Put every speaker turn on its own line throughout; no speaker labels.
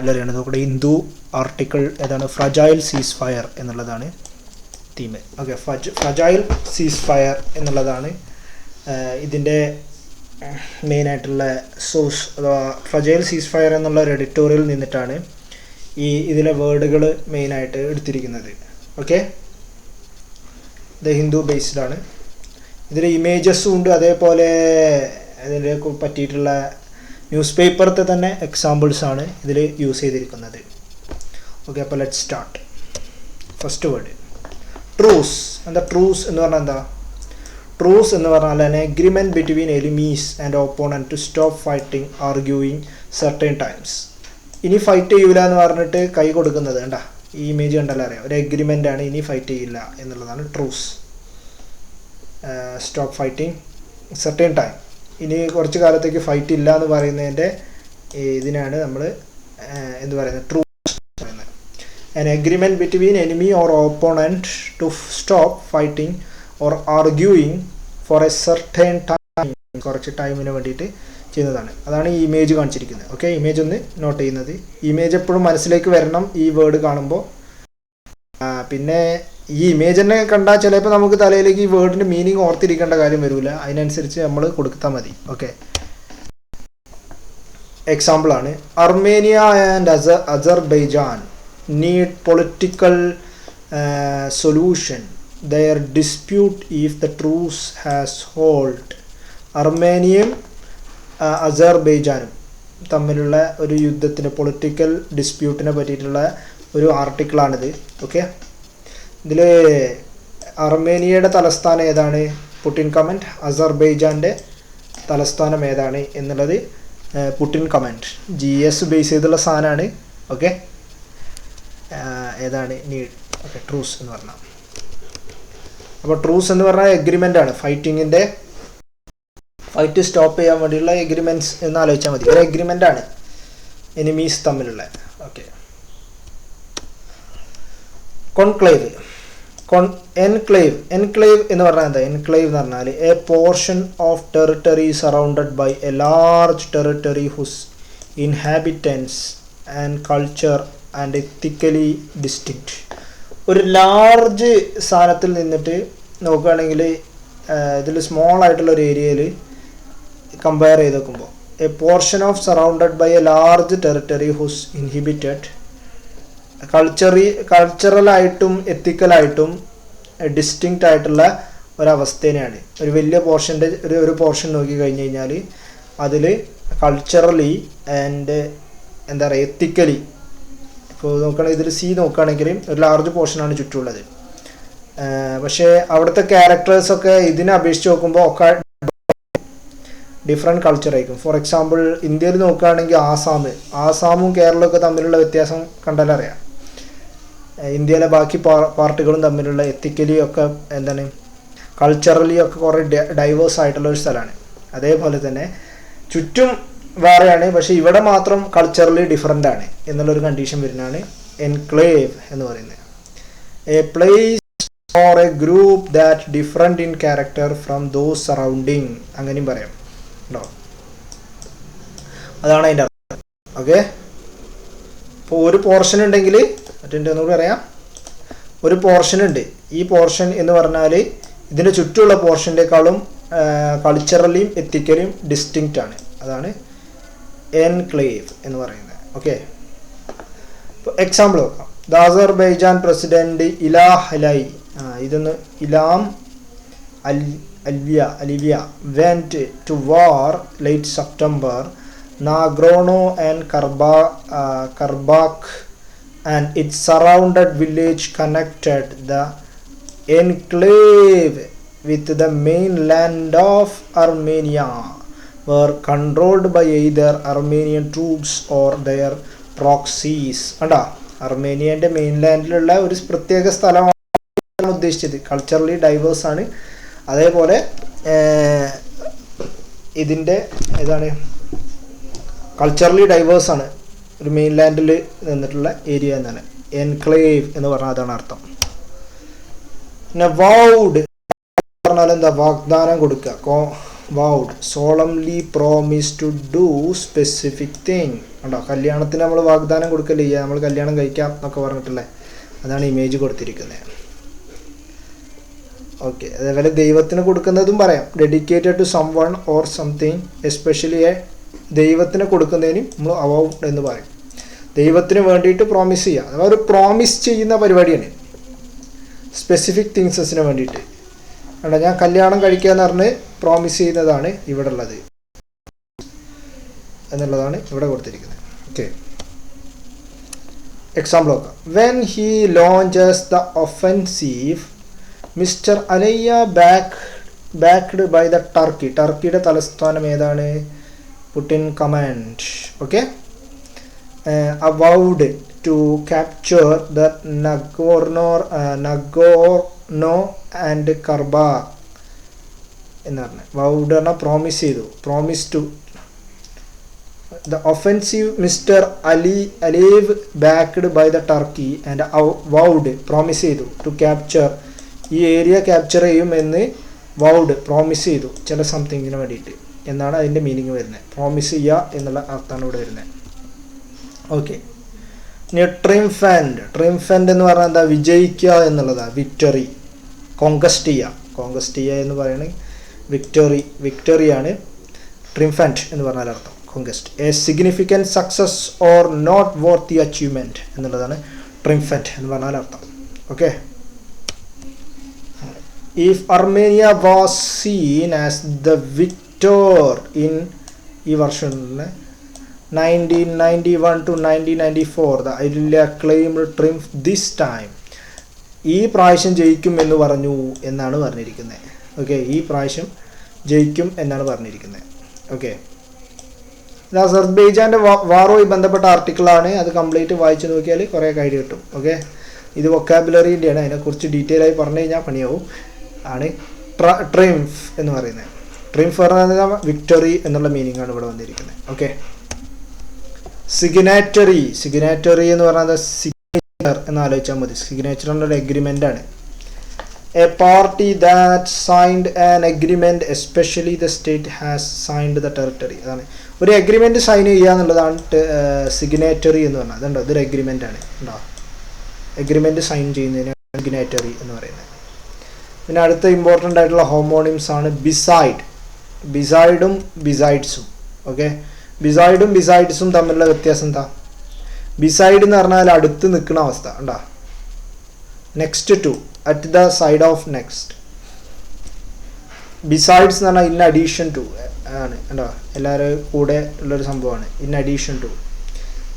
അറിയണത്. നോക്കട്ടെ, ഹിന്ദു ആർട്ടിക്കിൾ ഏതാണ്? ഫ്രജൈൽ സീസ് ഫയർ എന്നുള്ളതാണ് തീം. ഓക്കെ, ഫ്രജൈൽ സീസ് ഫയർ എന്നുള്ളതാണ് ഇതിൻ്റെ മെയിനായിട്ടുള്ള സോഴ്സ്. അഥവാ ഫ്രജൈൽ സീസ് ഫയർ എന്നുള്ള ഒരു എഡിറ്റോറിയൽ നിന്നിട്ടാണ് ഇതിലെ വേർഡുകൾ മെയിനായിട്ട് എടുത്തിരിക്കുന്നത്. ഓക്കെ, ഇത് ഹിന്ദു ബേസ്ഡ് ആണ്. ഇതിൽ ഇമേജസും ഉണ്ട്, അതേപോലെ ഇതിനെ പറ്റിയിട്ടുള്ള ന്യൂസ് പേപ്പറത്തെ തന്നെ എക്സാമ്പിൾസാണ് ഇതിൽ യൂസ് ചെയ്തിരിക്കുന്നത്. ഓക്കെ, അപ്പോൾ let start. First word truce. എന്താ ട്രൂസ് എന്ന് പറഞ്ഞാൽ? എന്താ ട്രൂസ് എന്ന് പറഞ്ഞാൽ an agreement between enemies and opponent to stop fighting, arguing certain times. ഇനി ഫൈറ്റ് ചെയ്യൂല എന്ന് പറഞ്ഞിട്ട് കൈ കൊടുക്കുന്നത് കണ്ടാ, ഈ ഇമേജ് കണ്ടാലും അറിയാം, ഒരു എഗ്രിമെൻ്റ് ആണ്, ഇനി ഫൈറ്റ് ചെയ്യില്ല എന്നുള്ളതാണ് truce. Stop fighting certain time, ഇനി കുറച്ച് കാലത്തേക്ക് ഫൈറ്റ് ഇല്ല എന്ന് പറയുന്നതിൻ്റെ ഇതിനാണ് നമ്മൾ എന്ത് പറയുന്നത്? ട്രൂസ് പറയുന്നത്. an agreement between enemy or opponent to stop fighting or arguing for a certain time, കുറച്ച് ടൈമിന് വേണ്ടിയിട്ട് ചെയ്യുന്നതാണ്. അതാണ് ഈ ഇമേജ് കാണിച്ചിരിക്കുന്നത്. ഓക്കെ, ഇമേജ് ഒന്ന് നോട്ട് ചെയ്യുന്നത്. ഇമേജ് എപ്പോഴും മനസ്സിലേക്ക് വരണം ഈ വേർഡ് കാണുമ്പോൾ. പിന്നെ ഈ ഇമേജ് തന്നെ കണ്ടാൽ ചിലപ്പോൾ നമുക്ക് തലയിലേക്ക് ഈ വേർഡിൻ്റെ മീനിങ് ഓർത്തിരിക്കേണ്ട കാര്യം വരില്ല, അതിനനുസരിച്ച് നമ്മൾ കൊടുത്താൽ മതി. ഓക്കെ, എക്സാമ്പിളാണ് Armenia and Azerbaijan need political solution their dispute if the truce has hold. അർമേനിയയും അസർബൈജാനും തമ്മിലുള്ള ഒരു യുദ്ധത്തിന്, പൊളിറ്റിക്കൽ ഡിസ്പ്യൂട്ടിനെ പറ്റിയിട്ടുള്ള ഒരു ആർട്ടിക്കിളാണിത്. ഓക്കെ, ഇതിൽ അർമേനിയയുടെ തലസ്ഥാനം ഏതാണ്? Putin comment. അസർബൈജാൻ്റെ തലസ്ഥാനം ഏതാണ് എന്നുള്ളത് പുട്ടിൻ കമൻറ്റ്. GS ബേസ് ചെയ്തുള്ള സാധനമാണ്. ഓക്കെ, ഏതാണ് നീഡ്? ഓക്കെ, ട്രൂസ് എന്ന് പറഞ്ഞാൽ. അപ്പോൾ ട്രൂസ് എന്ന് പറഞ്ഞാൽ എഗ്രിമെൻ്റ് ആണ്, ഫൈറ്റിങ്ങിൻ്റെ ഫൈറ്റ് സ്റ്റോപ്പ് ചെയ്യാൻ വേണ്ടിയുള്ള എഗ്രിമെൻറ്റ്സ് എന്ന് ആലോചിച്ചാൽ മതി. ഒരു എഗ്രിമെൻ്റ് ആണ് എനിമീസ് തമ്മിലുള്ള. Okay, conclave. എൻക്ലേവ്. എൻക്ലേവ് എന്ന് പറഞ്ഞാൽ എന്താ? എൻക്ലേവ് എന്ന് പറഞ്ഞാൽ a portion of territory surrounded by a large territory whose inhabitants and culture and ethically distinct. ഒരു ലാർജ് സ്ഥാനത്തിൽ നിന്നിട്ട് നോക്കുകയാണെങ്കിൽ ഇതിൽ സ്മോൾ ആയിട്ടുള്ള ഒരു ഏരിയയിൽ കമ്പയർ ചെയ്ത് നോക്കുമ്പോൾ a portion of surrounded by a large territory whose inhibited, കൾച്ചറലായിട്ടും എത്തിക്കലായിട്ടും ഡിസ്റ്റിങ്ക്റ്റ് ആയിട്ടുള്ള ഒരവസ്ഥേനെയാണ്. ഒരു വലിയ പോർഷൻ്റെ ഒരു പോർഷൻ നോക്കി കഴിഞ്ഞ് കഴിഞ്ഞാൽ അതിൽ കൾച്ചറലി ആൻഡ് എന്താ പറയുക എത്തിക്കലി, ഇപ്പോൾ നോക്കുകയാണെങ്കിൽ ഇതിൽ സി നോക്കുകയാണെങ്കിലും ഒരു ലാർജ് പോർഷനാണ് ചുറ്റുമുള്ളത്. പക്ഷേ അവിടുത്തെ ക്യാരക്ടേഴ്സൊക്കെ ഇതിനെ അപേക്ഷിച്ച് നോക്കുമ്പോൾ ഒക്കെ ഡിഫറെൻറ്റ് കൾച്ചർ ആയിരിക്കും. ഫോർ എക്സാമ്പിൾ ഇന്ത്യയിൽ നോക്കുകയാണെങ്കിൽ ആസാമും കേരളമൊക്കെ തമ്മിലുള്ള വ്യത്യാസം കണ്ടാലറിയാം. ഇന്ത്യയിലെ ബാക്കി പാർട്ടുകളും തമ്മിലുള്ള എത്തിക്കലി ഒക്കെ എന്താണ് കൾച്ചറലി ഒക്കെ കുറേ ഡൈവേഴ്സ് ആയിട്ടുള്ള ഒരു സ്ഥലമാണ്. അതേപോലെ തന്നെ ചുറ്റും വേറെയാണ്, പക്ഷേ ഇവിടെ മാത്രം കൾച്ചറലി ഡിഫറെൻ്റ് ആണ് എന്നുള്ളൊരു കണ്ടീഷൻ വരുന്നതാണ് എൻക്ലേവ് എന്ന് പറയുന്നത്. A place or A group that different in character from those surrounding, അങ്ങനെയും പറയാം കേട്ടോ. അതാണ് അതിൻ്റെ അർത്ഥം. ഓക്കെ, ഇപ്പോൾ ഒരു പോർഷൻ ഉണ്ടെങ്കിൽ മറ്റേ ഒന്നുകൂടി പറയാം, ഒരു പോർഷൻ ഉണ്ട്. ഈ പോർഷൻ എന്ന് പറഞ്ഞാൽ ഇതിൻ്റെ ചുറ്റുമുള്ള പോർഷൻ്റെക്കാളും കൾച്ചറലിയും എത്തിക്കലിയും ഡിസ്റ്റിങ്ക്റ്റ് ആണ്. അതാണ് എൻക്ലേവ് എന്ന് പറയുന്നത്. ഓക്കെ, ഇപ്പോൾ എക്സാമ്പിൾ നോക്കാം. ദ അസർബൈജാൻ പ്രസിഡന്റ് ഇലാഹ് അലൈ, ഇതൊന്ന് ഇലാം അലിവിയ went to war late September. Nagorno and Karabakh and its surrounded village connected the enclave with the mainland of Armenia were controlled by either Armenian troops or their proxies. കണ്ടാ, അർമേനിയൻ്റെ മെയിൻലാൻഡിലുള്ള ഒരു പ്രത്യേക സ്ഥലമാണ് ഉദ്ദേശിച്ചത്. Culturally diverse ആണ്. അതേപോലെ ഇതിൻ്റെ ഏതാണ് culturally diverse ആണ്, ഒരു മെയിൻലാൻഡിൽ നിന്നിട്ടുള്ള ഏരിയ എന്നാണ്. എൻക്ലേവ് എന്ന് പറഞ്ഞാൽ അതാണ് അർത്ഥം. പിന്നെ വൗഡ് പറഞ്ഞാൽ എന്താ? വാഗ്ദാനം കൊടുക്കുക. Vowed solemnly promise to do specific thing. കണ്ടോ, കല്യാണത്തിന് നമ്മൾ വാഗ്ദാനം കൊടുക്കല്ലേ ചെയ്യുക, നമ്മൾ കല്യാണം കഴിക്കാം എന്നൊക്കെ പറഞ്ഞിട്ടല്ലേ, അതാണ് ഇമേജ് കൊടുത്തിരിക്കുന്നത്. ഓക്കെ, അതേപോലെ ദൈവത്തിന് കൊടുക്കുന്നതും പറയാം, dedicated to someone or something, especially ദൈവത്തിന് കൊടുക്കുന്നതിനും നമ്മൾ അവൗ എന്ന് പറയും. ദൈവത്തിന് വേണ്ടിയിട്ട് പ്രോമിസ് ചെയ്യുക, അഥവാ ഒരു പ്രോമിസ് ചെയ്യുന്ന പരിപാടിയാണ്, സ്പെസിഫിക് തിങ്സസിന് വേണ്ടിയിട്ട്. കണ്ടോ, ഞാൻ കല്യാണം കഴിക്കുക എന്ന് പറഞ്ഞ് പ്രോമിസ് ചെയ്യുന്നതാണ് ഇവിടെ ഉള്ളത് എന്നുള്ളതാണ് ഇവിടെ കൊടുത്തിരിക്കുന്നത്. ഓക്കെ, എക്സാമ്പിൾ നോക്കാം. When he launches the offensive mister Aliyev backed by the Turkey. ടർക്കിയുടെ തലസ്ഥാനം ഏതാണ്? Putin command. Okay, vowed to capture the Nagorno and Karabakh എന്ന് പറഞ്ഞു. വൗഡ് പറഞ്ഞാൽ പ്രോമിസ് ചെയ്തു, promise to. The offensive mister Aliyev backed by the Turkey and vowed promise ചെയ്തു to capture, ഈ area capture ചെയ്യും എന്ന് വൗഡ് പ്രോമിസ് ചെയ്തു ചില സംതിങ്ങിന് വേണ്ടിയിട്ട് എന്നാണ് അതിൻ്റെ മീനിങ് വരുന്നത്. പ്രോമിസ് ചെയ്യുക എന്നുള്ള അർത്ഥമാണ് ഇവിടെ വരുന്നത്. ഓക്കെ, ഇനി ട്രിംഫൻഡ് എന്ന് പറഞ്ഞാൽ എന്താ? വിജയിക്കുക എന്നുള്ളതാണ്, വിക്ടറി. കോങ്കസ്റ്റ് ചെയ്യുക എന്ന് പറയുന്നത് വിക്ടറിയാണ് ട്രിംഫൻറ്റ് എന്ന് പറഞ്ഞാൽ അർത്ഥം. Conquest, a significant success or noteworthy achievement എന്നുള്ളതാണ് ട്രിംഫൻറ്റ് എന്ന് പറഞ്ഞാൽ അർത്ഥം. Okay, if Armenia was seen as the victor in ഈ വർഷം 1991 to 1994 the Irelia claimed triumph this time. ഈ പ്രാവശ്യം ജയിക്കും എന്ന് പറഞ്ഞു എന്നാണ് പറഞ്ഞിരിക്കുന്നത്. ഓക്കെ, ഈ പ്രാവശ്യം ജയിക്കും എന്നാണ് പറഞ്ഞിരിക്കുന്നത്. ഓക്കെ, ഇത് അസർബൈജാൻ്റെ വാറുമായി ബന്ധപ്പെട്ട ആർട്ടിക്കിളാണ്, അത് കംപ്ലീറ്റ് വായിച്ചു നോക്കിയാൽ കുറേ ഐഡിയ കിട്ടും. ഓക്കെ, ഇത് വൊക്കാബുലറിൻ്റെയാണ്, അതിനെക്കുറിച്ച് ഡീറ്റെയിൽ ആയി പറഞ്ഞു കഴിഞ്ഞാൽ പണിയാവും. ആണ് ട്രിംഫ് എന്ന് പറയുന്നത്. ട്രിംഫ് പറഞ്ഞാൽ വിക്ടറി എന്നുള്ള മീനിങ് ആണ് ഇവിടെ വന്നിരിക്കുന്നത്. ഓക്കെ, സിഗ്നേറ്ററി എന്ന് പറഞ്ഞാൽ സിഗ്നേച്ചർ എന്ന് ആലോചിച്ചാൽ മതി. സിഗ്നേച്ചർ എന്നൊരു എഗ്രിമെൻ്റ് ആണ്. A party that signed an agreement especially the state has signed the territory. അതാണ് ഒരു എഗ്രിമെൻറ്റ് സൈൻ ചെയ്യുക എന്നുള്ളതാണ് സിഗ്നേറ്ററി എന്ന് പറഞ്ഞാൽ. അതുണ്ടോ, ഇതൊരു എഗ്രിമെൻ്റ് ആണ്. ഉണ്ടോ, എഗ്രിമെൻറ്റ് സൈൻ ചെയ്യുന്നതിന് സിഗ്നേറ്ററി എന്ന് പറയുന്നത്. പിന്നെ അടുത്ത ഇമ്പോർട്ടൻ്റ് ആയിട്ടുള്ള ഹോമോണിംസ് ആണ് ബിസൈഡും ബിസൈഡ്സും. ഓക്കെ, ബിസൈഡും ബിസൈഡ്സും തമ്മിലുള്ള വ്യത്യാസം എന്താ? ബിസൈഡ് എന്ന് പറഞ്ഞാൽ അടുത്ത് നിൽക്കുന്ന അവസ്ഥ. ഉണ്ടോ, next to, at the side of next. Besides എന്ന് പറഞ്ഞാൽ ഇൻ അഡീഷൻ ടു ആണ്. ഉണ്ടോ, എല്ലാവരും കൂടെ ഉള്ളൊരു സംഭവമാണ് ഇൻ അഡീഷൻ ടു.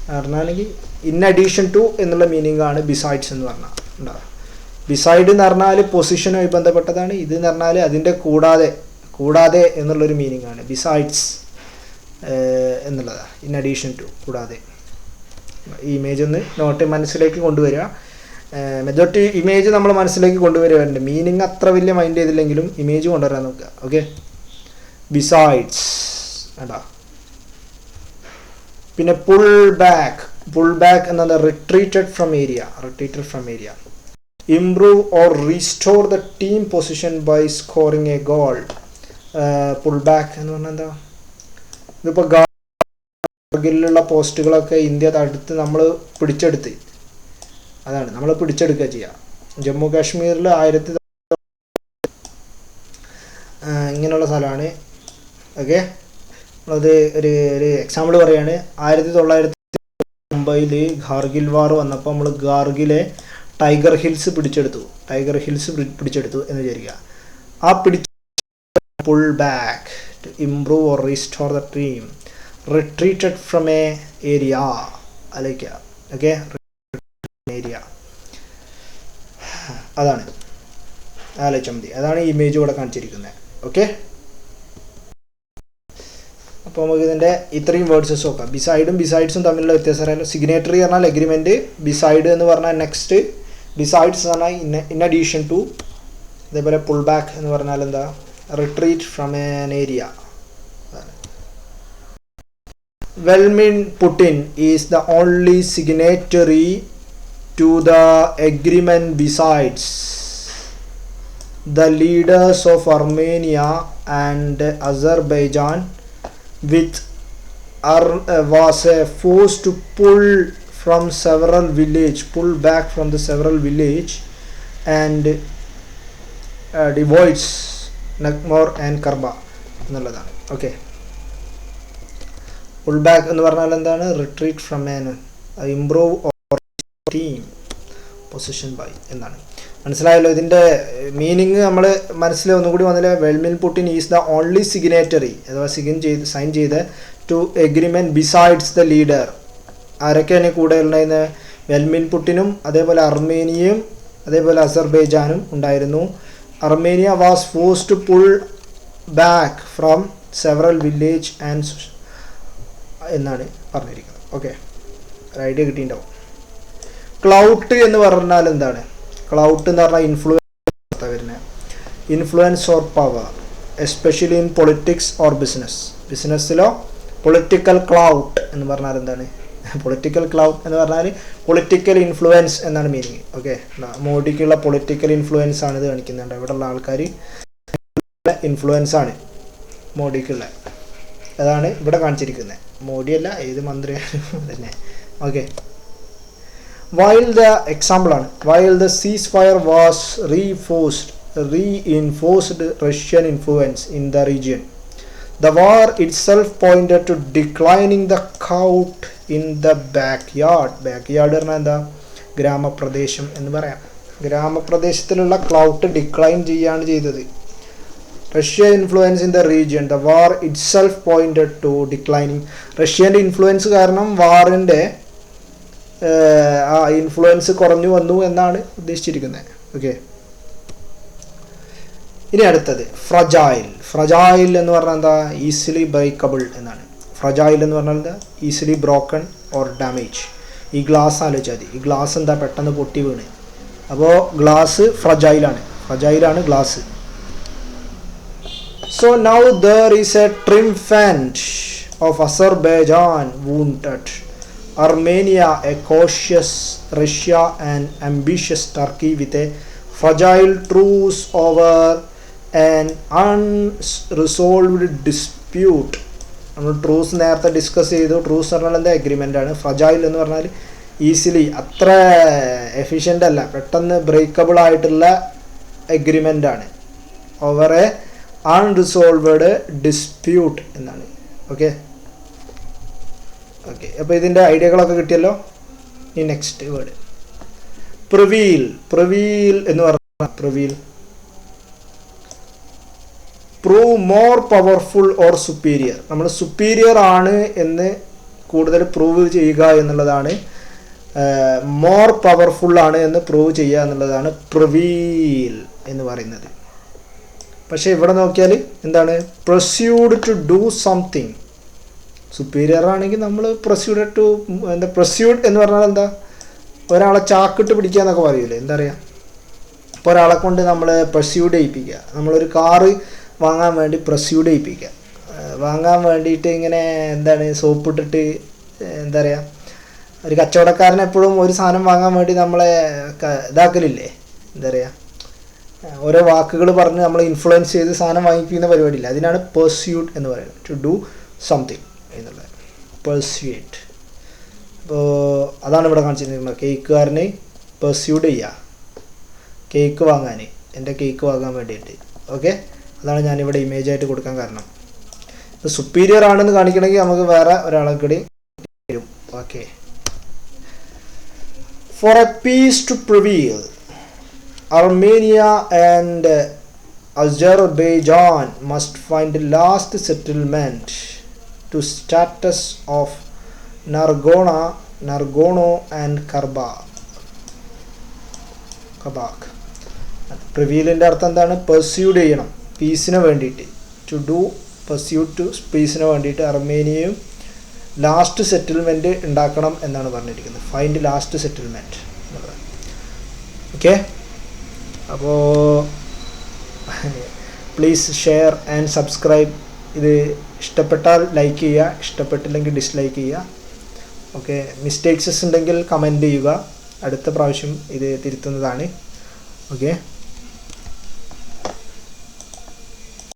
പറഞ്ഞാണെങ്കിൽ ഇൻ അഡീഷൻ ടു എന്നുള്ള മീനിങ് ആണ് ബിസൈഡ്സ് എന്ന് പറഞ്ഞാൽ. ഉണ്ടോ, ബിസൈഡ് എന്ന് പറഞ്ഞാൽ പൊസിഷനുമായി ബന്ധപ്പെട്ടതാണ്. ഇത് എന്ന് പറഞ്ഞാൽ അതിൻ്റെ കൂടാതെ എന്നുള്ളൊരു മീനിങ് ആണ് ബിസൈഡ്സ് എന്നുള്ളതാണ്. ഇൻ അഡീഷൻ ടു, കൂടാതെ. ഈ ഇമേജ് ഒന്ന് നോട്ട് മനസ്സിലേക്ക് കൊണ്ടുവരിക. മെജോറിറ്റി ഇമേജ് നമ്മൾ മനസ്സിലേക്ക് കൊണ്ടുവരുന്നുണ്ട്. മീനിങ് അത്ര വലിയ മൈൻഡ് ചെയ്തില്ലെങ്കിലും ഇമേജ് കൊണ്ടുവരാൻ നോക്കുക. Okay, besides. അതാ, പിന്നെ പുൾ ബാക്ക് എന്നത് retreated from area. Improve or restore the team position by scoring a goal. Pull back എന്ന് പറഞ്ഞാൽ എന്താ? ഇതിപ്പോൾ കാർഗിലുള്ള പോസ്റ്റുകളൊക്കെ ഇന്ത്യ തടുത്ത് നമ്മൾ പിടിച്ചെടുത്ത്, അതാണ് നമ്മൾ പിടിച്ചെടുക്കുക ചെയ്യുക. ജമ്മു കാശ്മീരിൽ ഇങ്ങനെയുള്ള സ്ഥലമാണ്. ഓക്കെ, അത് ഒരു എക്സാമ്പിൾ പറയുകയാണ്. 1990 കാർഗിൽ വാർ വന്നപ്പോൾ നമ്മൾ കാർഗിലെ ടൈഗർ ഹിൽസ് പിടിച്ചെടുത്തു എന്ന് വിചാരിക്കുക. ആ pull back to improve or restore the team retreated from a area ആലോചിക്കുക. ഓക്കെ, ഏരിയ അതാണ് ആലോചിച്ചാൽ മതി. അതാണ് ഈ ഇമേജ് ഇവിടെ കാണിച്ചിരിക്കുന്നത്. ഓക്കെ, അപ്പോൾ നമുക്ക് ഇതിൻ്റെ ഇത്രയും വേർഡ്സസ് നോക്കാം. ബിസൈഡ്സും തമ്മിലുള്ള വ്യത്യാസം അറിയാലോ. സിഗ്നേറ്ററി പറഞ്ഞാൽ എഗ്രിമെൻറ്റ്, ബിസൈഡ് എന്ന് പറഞ്ഞാൽ നെക്സ്റ്റ്, ബിസൈഡ്സ് പറഞ്ഞാൽ ഇൻ അഡീഷൻ ടു. അതേപോലെ പുൾ ബാക്ക് എന്ന് പറഞ്ഞാൽ എന്താ? Retreat from an area. Vladimir Putin is the only signatory to the agreement besides the leaders of Armenia and Azerbaijan with was forced to pull back from the several village and divides Nagmor and Karba എന്നുള്ളതാണ്. Okay, pull back എന്ന് പറഞ്ഞാൽ എന്താണ്? Retreat from an improve or team position by എന്നാണ്. മനസ്സിലായല്ലോ? ഇതിൻ്റെ meaning നമ്മൾ മനസ്സിൽ ഒന്നുകൂടി വന്നില്ല. വെൽമിൻ Putin is the only signatory അഥവാ സൈൻ ചെയ്ത to agreement besides the leader. ആരൊക്കെയാണ് കൂടെ ഉണ്ടായിരുന്നത്? വെൽമിൻ പുടിനും അതേപോലെ അർമേനിയയും അതേപോലെ അസർബൈജാനും ഉണ്ടായിരുന്നു. Armenia was forced to pull back from several village and എന്നാണ് പറഞ്ഞിരിക്കുന്നത്. ഓക്കെ, ഒരു ഐഡിയ കിട്ടിയിട്ടുണ്ടാവും. ക്ലൗട്ട് എന്ന് പറഞ്ഞാൽ എന്താണ്? ക്ലൗട്ട് എന്ന് പറഞ്ഞാൽ ഇൻഫ്ലുവൻസ് വരുന്നത്. Influence or power, especially in politics or ബിസിനസ്സിലോ പൊളിറ്റിക്കൽ ക്ലൗട്ട് എന്ന് പറഞ്ഞാൽ എന്താണ്? പൊളിറ്റിക്കൽ ക്ലൗട്ട് എന്ന് പറഞ്ഞാൽ പൊളിറ്റിക്കൽ ഇൻഫ്ലുവൻസ് എന്നാണ് മീനിങ്. ഓക്കെ, മോഡിക്കുള്ള പൊളിറ്റിക്കൽ ഇൻഫ്ലുവൻസ് ആണ് ഇത് കാണിക്കുന്നുണ്ട്. ഇവിടെയുള്ള ആൾക്കാർ ഇൻഫ്ലുവൻസ് ആണ് മോഡിക്കുള്ള, അതാണ് ഇവിടെ കാണിച്ചിരിക്കുന്നത്. മോഡിയല്ല, ഏത് മന്ത്രിയായാലും തന്നെ. Okay, while the ceasefire was reinforced Russian influence in the region, the war itself pointed to declining the clout in the backyard പറഞ്ഞാൽ എന്താ? ഗ്രാമപ്രദേശം എന്ന് പറയാം. ഗ്രാമപ്രദേശത്തിലുള്ള ക്ലൗട്ട് ഡിക്ലൈൻ ചെയ്യാണ് ചെയ്തത്. Russian influence in the region, the war itself pointed to declining. റഷ്യൻ്റെ influence കാരണം വാറിൻ്റെ ആ ഇൻഫ്ലുവൻസ് കുറഞ്ഞു വന്നു എന്നാണ് ഉദ്ദേശിച്ചിരിക്കുന്നത്. ഓക്കെ, ഇനി അടുത്തത് ഫ്രജൈൽ എന്ന് പറഞ്ഞാൽ എന്താ? ഈസിലി ബ്രേക്കബിൾ എന്നാണ്. ഫ്രജൈൽ എന്ന് പറഞ്ഞാൽ എന്താ? Easily broken or damage. ഈ ഗ്ലാസ് ആലോചിച്ചാൽ മതി. ഈ ഗ്ലാസ് എന്താ? പെട്ടെന്ന് പൊട്ടി വീണ്. അപ്പോൾ ഗ്ലാസ് ഫ്രജൈലാണ് glass. So now there is a triumphant of Azerbaijan wounded Armenia, a cautious Russia and ambitious Turkey with a fragile truce over an unresolved dispute. നമ്മൾ ട്രൂസ് നേരത്തെ ഡിസ്കസ് ചെയ്തു. ട്രൂസ് പറഞ്ഞാൽ എന്താ? എഗ്രിമെൻ്റ് ആണ്. ഫ്രജൈൽ എന്ന് പറഞ്ഞാൽ easily, അത്ര efficient അല്ല, പെട്ടെന്ന് ബ്രേക്കബിൾ ആയിട്ടുള്ള എഗ്രിമെൻ്റ് ആണ്. ഓവർ എ അൺറിസോൾവഡ് ഡിസ്പ്യൂട്ട് എന്നാണ്. ഓക്കെ, അപ്പോൾ ഇതിൻ്റെ ഐഡിയകളൊക്കെ കിട്ടിയല്ലോ. ഈ നെക്സ്റ്റ് വേർഡ് പ്രിവീൽ എന്ന് പറഞ്ഞാൽ prove more powerful or superior. നമ്മൾ സുപ്പീരിയർ ആണ് എന്ന് കൂടുതൽ പ്രൂവ് ചെയ്യുക എന്നുള്ളതാണ്. മോർ പവർഫുൾ ആണ് എന്ന് പ്രൂവ് ചെയ്യുക എന്നുള്ളതാണ് പ്രിവീൽ എന്ന് പറയുന്നത്. പക്ഷേ ഇവിടെ നോക്കിയാൽ എന്താണ്? പ്രൊസ്യൂഡ് ടു ഡു സംതിങ്. സുപ്പീരിയർ ആണെങ്കിൽ നമ്മൾ പ്രൊസ്യൂഡ് എന്ന് പറഞ്ഞാൽ എന്താ? ഒരാളെ ചാക്കിട്ട് പിടിക്കുക എന്നൊക്കെ പറയൂലേ, എന്താ പറയുക? അപ്പോൾ ഒരാളെ കൊണ്ട് നമ്മൾ പ്രൊസ്യൂഡ് ചെയ്യിപ്പിക്കുക. നമ്മളൊരു കാറ് വാങ്ങാൻ വേണ്ടി പ്രൊസ്യൂഡ് ചെയ്യിപ്പിക്കുക. വാങ്ങാൻ വേണ്ടിയിട്ട് ഇങ്ങനെ എന്താണ്? സോപ്പിട്ടിട്ട് എന്താ പറയുക? ഒരു കച്ചവടക്കാരൻ എപ്പോഴും ഒരു സാധനം വാങ്ങാൻ വേണ്ടി നമ്മളെ ഇതാക്കലില്ലേ, എന്താ പറയുക? ഓരോ വാക്കുകൾ പറഞ്ഞ് നമ്മൾ ഇൻഫ്ലുവൻസ് ചെയ്ത് സാധനം വാങ്ങിക്കുന്ന പരിപാടിയില്ല. അതിനാണ് പെർസ്യൂഡ് എന്ന് പറയുന്നത്. ടു ഡു സംതിങ് എന്നുള്ളത്, പെർസ്യൂഡ്. അപ്പോൾ അതാണ് ഇവിടെ കാണിച്ചിരിക്കുന്നത്. കേക്കുകാരനെ പെർസ്യൂഡ് ചെയ്യുക, കേക്ക് വാങ്ങാൻ, എൻ്റെ കേക്ക് വാങ്ങാൻ വേണ്ടിയിട്ട്. ഓക്കെ, അതാണ് ഞാനിവിടെ ഇമേജ് ആയിട്ട് കൊടുക്കാൻ കാരണം. ഇപ്പോൾ സുപ്പീരിയർ ആണെന്ന് കാണിക്കണമെങ്കിൽ നമുക്ക് വേറെ ഒരാളെ കൂടി വരും. Okay, for a peace to prevail Armenia and Azerbaijan must find last settlement to status of Nagorno and Karabakh. പ്രിവീലിൻ്റെ അർത്ഥം എന്താണ്? പെർസ്യൂഡ് ചെയ്യണം, പീസിന് വേണ്ടിയിട്ട്. ടു ഡു പെർസ്യൂഡ് ടു പീസിന് വേണ്ടിയിട്ട് അർമേനിയയും ലാസ്റ്റ് സെറ്റിൽമെൻറ്റ് ഉണ്ടാക്കണം എന്നാണ് പറഞ്ഞിരിക്കുന്നത്. ഫൈൻഡ് ലാസ്റ്റ് സെറ്റിൽമെൻറ്റ് എന്നുള്ളത്. ഓക്കെ, അപ്പോൾ പ്ലീസ് ഷെയർ ആൻഡ് സബ്സ്ക്രൈബ്. ഇത് ഇഷ്ടപ്പെട്ടാൽ ലൈക്ക് ചെയ്യുക, ഇഷ്ടപ്പെട്ടില്ലെങ്കിൽ ഡിസ്ലൈക്ക് ചെയ്യുക. ഓക്കെ, മിസ്റ്റേക്സസ് ഉണ്ടെങ്കിൽ കമൻറ്റ് ചെയ്യുക. അടുത്ത പ്രാവശ്യം ഇത് തിരുത്തുന്നതാണ്. ഓക്കെ.